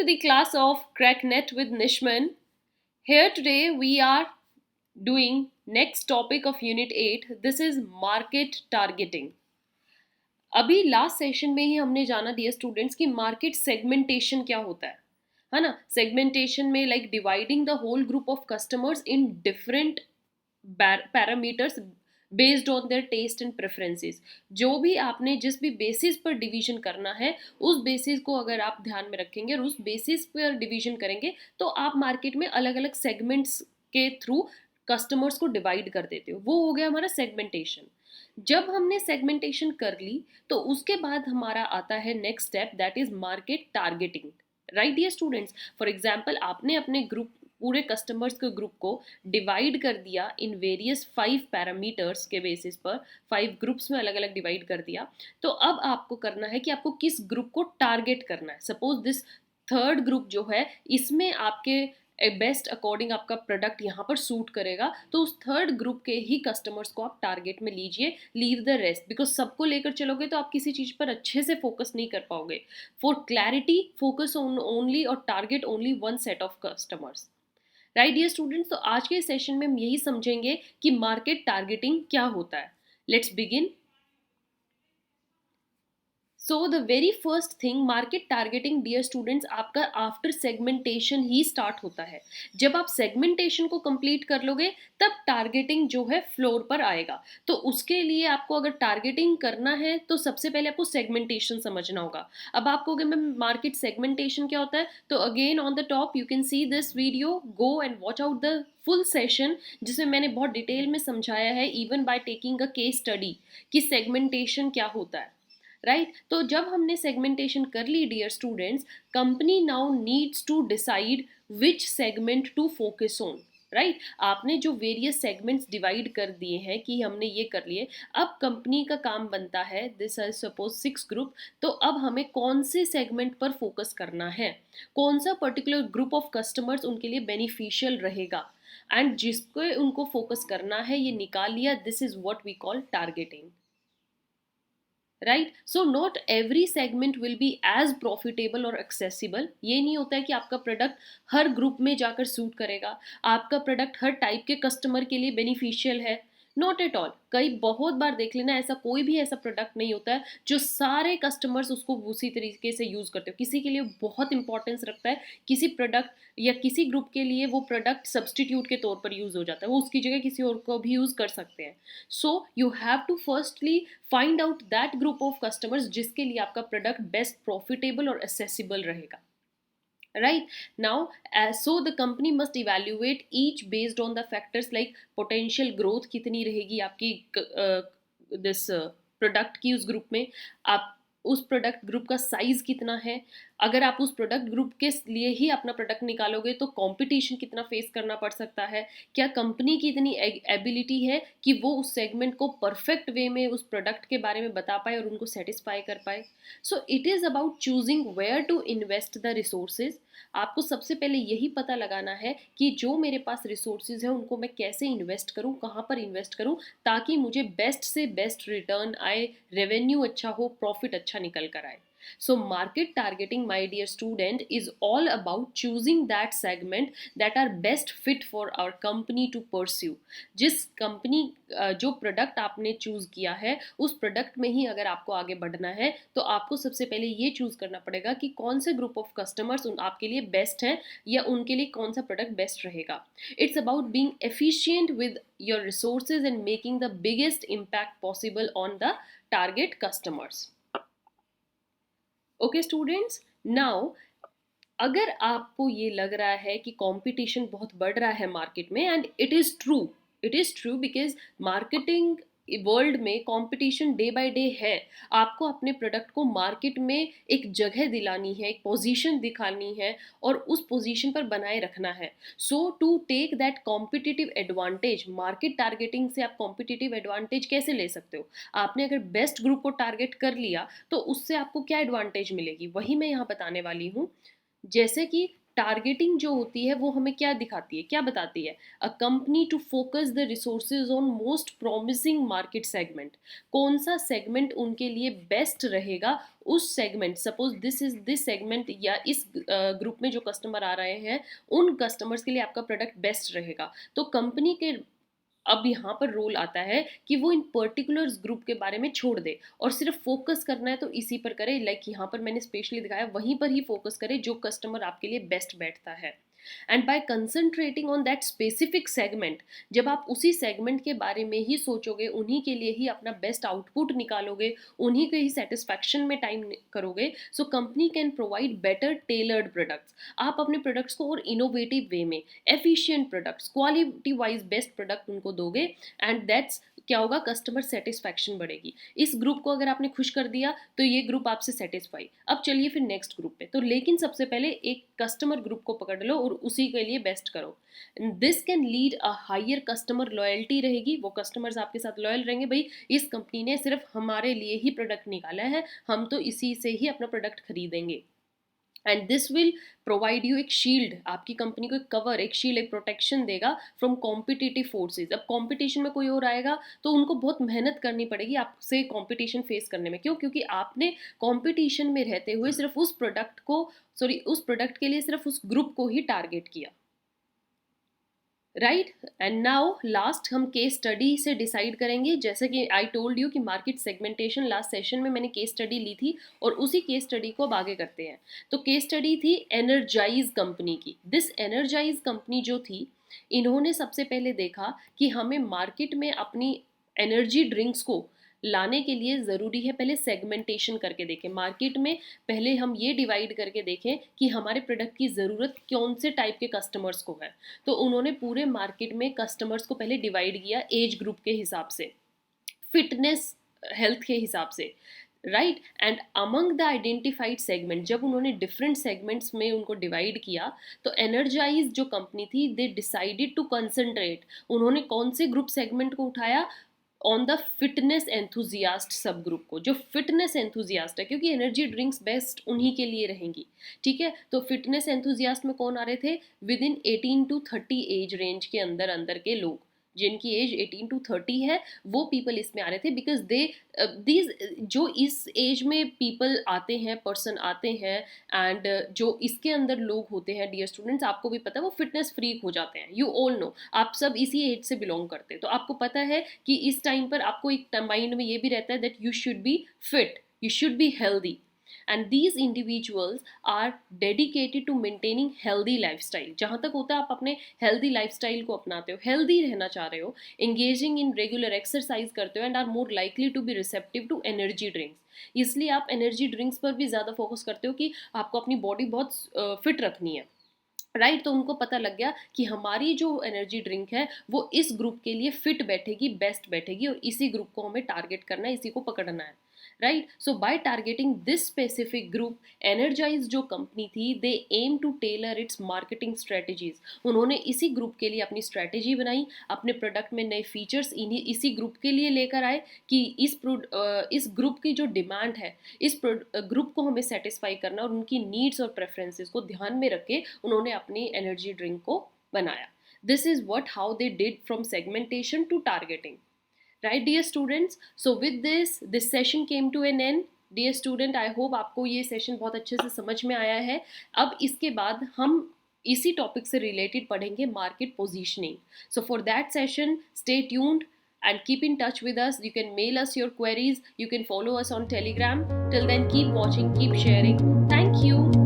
the class of CrackNet with Nishman. Here today we are doing next topic of Unit 8. This is market targeting. अभी last session में ही हमने जाना दिया students कि market segmentation क्या होता है ना. सेगमेंटेशन में like dividing the whole group of customers in different parameters based on their taste and preferences. जो भी आपने जिस भी बेसिस पर डिवीजन करना है उस बेसिस को अगर आप ध्यान में रखेंगे और उस बेसिस पर डिवीजन करेंगे तो आप मार्केट में अलग अलग सेगमेंट्स के थ्रू कस्टमर्स को डिवाइड कर देते हो. वो हो गया हमारा सेगमेंटेशन. जब हमने सेगमेंटेशन कर ली तो उसके बाद हमारा आता है next step, that is market targeting. Right dear students, for example आपने अपने ग्रुप पूरे कस्टमर्स के ग्रुप को डिवाइड कर दिया इन वेरियस 5 पैरामीटर्स के बेसिस पर, 5 ग्रुप्स में अलग अलग डिवाइड कर दिया. तो अब आपको करना है कि आपको किस ग्रुप को टारगेट करना है. सपोज दिस थर्ड ग्रुप जो है इसमें आपके बेस्ट अकॉर्डिंग आपका प्रोडक्ट यहाँ पर सूट करेगा, तो उस थर्ड ग्रुप के ही कस्टमर्स को आप टारगेट में लीजिए. लीव द रेस्ट, बिकॉज सबको लेकर चलोगे तो आप किसी चीज़ पर अच्छे से फोकस नहीं कर पाओगे. For clarity focus on only और target only one set of customers. Right dear students, तो आज के सेशन में हम यही समझेंगे कि मार्केट टारगेटिंग क्या होता है. Let's begin. So the very first thing, market targeting dear students आपका आफ्टर सेगमेंटेशन ही स्टार्ट होता है. जब आप सेगमेंटेशन को कंप्लीट कर लोगे तब टारगेटिंग जो है फ्लोर पर आएगा. तो उसके लिए आपको अगर टारगेटिंग करना है तो सबसे पहले आपको सेगमेंटेशन समझना होगा. अब आप कहोगे मैम मार्केट सेगमेंटेशन क्या होता है, तो again on the top you can see this video, go and watch out the full session जिसमें मैंने बहुत डिटेल में समझाया है, even by taking a case study कि सेगमेंटेशन क्या होता है. राइट तो जब हमने सेगमेंटेशन कर ली dear students, company now needs to decide which segment to focus on. Right आपने जो वेरियस सेगमेंट्स डिवाइड कर दिए हैं कि हमने ये कर लिए, अब कंपनी का काम बनता है, दिस इज सपोज 6 ग्रुप, तो अब हमें कौन से सेगमेंट पर फोकस करना है, कौन सा पर्टिकुलर ग्रुप ऑफ कस्टमर्स उनके लिए बेनिफिशियल रहेगा एंड जिसको उनको फोकस करना है ये निकाल लिया. This is what we call targeting. Right so not every segment will be as profitable और एक्सेसिबल. ये नहीं होता है कि आपका प्रोडक्ट हर ग्रुप में जाकर सूट करेगा, आपका प्रोडक्ट हर टाइप के कस्टमर के लिए बेनिफिशियल है. Not at all. कई बहुत बार देख लेना, ऐसा कोई भी ऐसा प्रोडक्ट नहीं होता है जो सारे कस्टमर्स उसको उसी तरीके से यूज़ करते हो. किसी के लिए बहुत इंपॉर्टेंस रखता है, किसी प्रोडक्ट या किसी ग्रुप के लिए वो प्रोडक्ट सब्सटीट्यूट के तौर पर यूज़ हो जाता है, वो उसकी जगह किसी और को भी यूज़ कर सकते हैं. So you have to firstly find out that group of customers जिसके लिए आपका प्रोडक्ट बेस्ट प्रॉफिटेबल और एसेसिबल रहेगा. Right now, so the company must evaluate each based on the factors like potential growth कितनी रहेगी आपकी this प्रोडक्ट की उस ग्रुप में, आप उस प्रोडक्ट ग्रुप का साइज कितना है, अगर आप उस प्रोडक्ट ग्रुप के लिए ही अपना प्रोडक्ट निकालोगे तो कंपटीशन कितना फेस करना पड़ सकता है, क्या कंपनी की इतनी एबिलिटी है कि वो उस सेगमेंट को परफेक्ट वे में उस प्रोडक्ट के बारे में बता पाए और उनको सेटिस्फाई कर पाए. So it is about choosing where to invest the resources. आपको सबसे पहले यही पता लगाना है कि जो मेरे पास रिसोर्सेज हैं उनको मैं कैसे इन्वेस्ट करूं, कहां पर इन्वेस्ट करूं ताकि मुझे बेस्ट से बेस्ट रिटर्न आए, रेवेन्यू अच्छा हो, प्रॉफिट अच्छा निकल कर आए. So market targeting, my dear student, is all about choosing that segment that are best fit for our company to pursue. जिस कंपनी जो प्रोडक्ट आपने चूज किया है उस प्रोडक्ट में ही अगर आपको आगे बढ़ना है तो आपको सबसे पहले ये चूज करना पड़ेगा कि कौन से ग्रुप ऑफ कस्टमर्स आपके लिए बेस्ट हैं या उनके लिए कौन सा प्रोडक्ट बेस्ट रहेगा. It's about being efficient with your resources and making the biggest impact possible on the target customers. Okay students, now अगर आपको ये लग रहा है कि कंपटीशन बहुत बढ़ रहा है मार्केट में, and it is true because marketing world में कंपटीशन डे बाय डे है. आपको अपने प्रोडक्ट को मार्केट में एक जगह दिलानी है, एक पोजीशन दिखानी है और उस पोजीशन पर बनाए रखना है. So to take that competitive advantage, market targeting से आप कॉम्पिटिटिव एडवांटेज कैसे ले सकते हो. आपने अगर बेस्ट ग्रुप को टारगेट कर लिया तो उससे आपको क्या एडवांटेज मिलेगी वही मैं यहाँ बताने वाली हूँ. जैसे कि टारगेटिंग जो होती है वो हमें क्या दिखाती है, क्या बताती है? A company to focus the resources on most promising market segment. कौन सा सेगमेंट उनके लिए बेस्ट रहेगा, उस सेगमेंट, सपोज दिस सेगमेंट या इस ग्रुप में जो कस्टमर आ रहे हैं उन कस्टमर्स के लिए आपका प्रोडक्ट बेस्ट रहेगा। तो कंपनी के अब यहाँ पर रोल आता है कि वो इन पर्टिकुलर ग्रुप के बारे में छोड़ दे और सिर्फ फोकस करना है तो इसी पर करे। लाइक यहाँ पर मैंने स्पेशली दिखाया, वहीं पर ही फोकस करे जो कस्टमर आपके लिए बेस्ट बैठता है। And by concentrating on that specific segment, जब आप उसी सेगमेंट के बारे में ही सोचोगे, उन्हीं के लिए ही अपना बेस्ट आउटपुट निकालोगे, उन्हीं के ही सेटिस्फैक्शन में टाइम करोगे, so company can provide better tailored products. आप अपने प्रोडक्ट्स को और इनोवेटिव वे में, efficient products, quality wise best product उनको दोगे, एंड दैट्स क्या होगा, कस्टमर सेटिस्फैक्शन बढ़ेगी। इस ग्रुप को अगर आपने खुश कर दिया तो ये ग्रुप आपसे सेटिस्फाई। अब चलिए फिर नेक्स्ट ग्रुप पे, तो लेकिन सबसे पहले एक कस्टमर ग्रुप को पकड़ लो और उसी के लिए बेस्ट करो। This can lead a higher customer loyalty रहेगी, वो कस्टमर्स आपके साथ लॉयल रहेंगे, भाई इस कंपनी ने सिर्फ हमारे लिए ही प्रोडक्ट निकाला है, हम तो इसी से ही अपना प्रोडक्ट खरीदेंगे। And this will provide you एक शील्ड, आपकी कंपनी को एक कवर, एक शील्ड, एक प्रोटेक्शन देगा फ्रॉम कॉम्पिटिटिव फोर्सेज। अब कंपटीशन में कोई और आएगा तो उनको बहुत मेहनत करनी पड़ेगी आपसे कंपटीशन फेस करने में। क्यों? क्योंकि आपने कंपटीशन में रहते हुए सिर्फ उस प्रोडक्ट को, सॉरी उस प्रोडक्ट के लिए सिर्फ उस ग्रुप को ही टारगेट किया, राइट। एंड नाउ लास्ट हम केस स्टडी से डिसाइड करेंगे। जैसे कि आई टोल्ड यू कि मार्केट सेगमेंटेशन लास्ट सेशन में मैंने केस स्टडी ली थी और उसी केस स्टडी को अब आगे करते हैं। तो केस स्टडी थी एनर्जाइज कंपनी की। दिस एनर्जाइज कंपनी जो थी, इन्होंने सबसे पहले देखा कि हमें मार्केट में अपनी एनर्जी ड्रिंक्स को लाने के लिए ज़रूरी है पहले सेगमेंटेशन करके देखें मार्केट में। पहले हम ये डिवाइड करके देखें कि हमारे प्रोडक्ट की ज़रूरत कौन से टाइप के कस्टमर्स को है। तो उन्होंने पूरे मार्केट में कस्टमर्स को पहले डिवाइड किया एज ग्रुप के हिसाब से, फिटनेस हेल्थ के हिसाब से, right. And among the identified segment, जब उन्होंने डिफरेंट सेगमेंट्स में उनको डिवाइड किया तो एनर्जाइज जो कंपनी थी, दे डिसाइडेड टू कंसंट्रेट। उन्होंने कौन से ग्रुप सेगमेंट को उठाया? ऑन द फिटनेस एंथुजियास्ट सब ग्रुप को, जो फिटनेस एंथुजियास्ट है, क्योंकि एनर्जी ड्रिंक्स बेस्ट उन्हीं के लिए रहेंगी, ठीक है। तो फिटनेस एंथुजियास्ट में कौन आ रहे थे? Within 18 to 30 age range के अंदर अंदर के लोग, जिनकी एज 18 to 30 है, वो पीपल इसमें आ रहे थे। बिकॉज दे दीज जो इस एज में पीपल आते हैं, पर्सन आते हैं, एंड जो इसके अंदर लोग होते हैं, डियर स्टूडेंट्स, आपको भी पता है वो फिटनेस फ्रीक हो जाते हैं। यू ऑल नो, आप सब इसी एज से बिलोंग करते हैं, तो आपको पता है कि इस टाइम पर आपको एक माइंड में ये भी रहता है that you should be fit, you should be healthy, and these individuals are dedicated to maintaining healthy lifestyle। जहाँ तक होता है आप अपने healthy lifestyle को अपनाते हो, healthy रहना चाह रहे हो, engaging in regular exercise करते हो, and are more likely to be receptive to energy drinks। इसलिए आप एनर्जी ड्रिंक्स पर भी ज़्यादा फोकस करते हो कि आपको अपनी बॉडी बहुत फिट रखनी है, राइट। तो उनको पता लग गया कि हमारी जो एनर्जी ड्रिंक है वो इस ग्रुप के लिए फिट बैठेगी, बेस्ट बैठेगी, और इसी ग्रुप को हमें टारगेट करना है, इसी को पकड़ना है, right. So by targeting this specific group, energize जो कंपनी थी, they aim to tailor its marketing strategies. उन्होंने इसी ग्रुप के लिए अपनी स्ट्रेटजी बनाई, अपने प्रोडक्ट में नए फीचर्स इसी ग्रुप के लिए लेकर आए कि इस ग्रुप की जो डिमांड है, इस ग्रुप को हमें सेटिस्फाई करना, और उनकी नीड्स और प्रेफरेंसेस को ध्यान में रख के उन्होंने अपनी एनर्जी ड्रिंक को बनाया। This is what how they did from segmentation to targeting, right dear students। so with this session came to an end। dear student, I hope आपको ये सेशन बहुत अच्छे से समझ में आया है। अब इसके बाद हम इसी टॉपिक से रिलेटेड पढ़ेंगे market positioning. So for that session stay tuned and keep in touch with us। you can mail us your queries, you can follow us on Telegram। till then keep watching, keep sharing, thank you।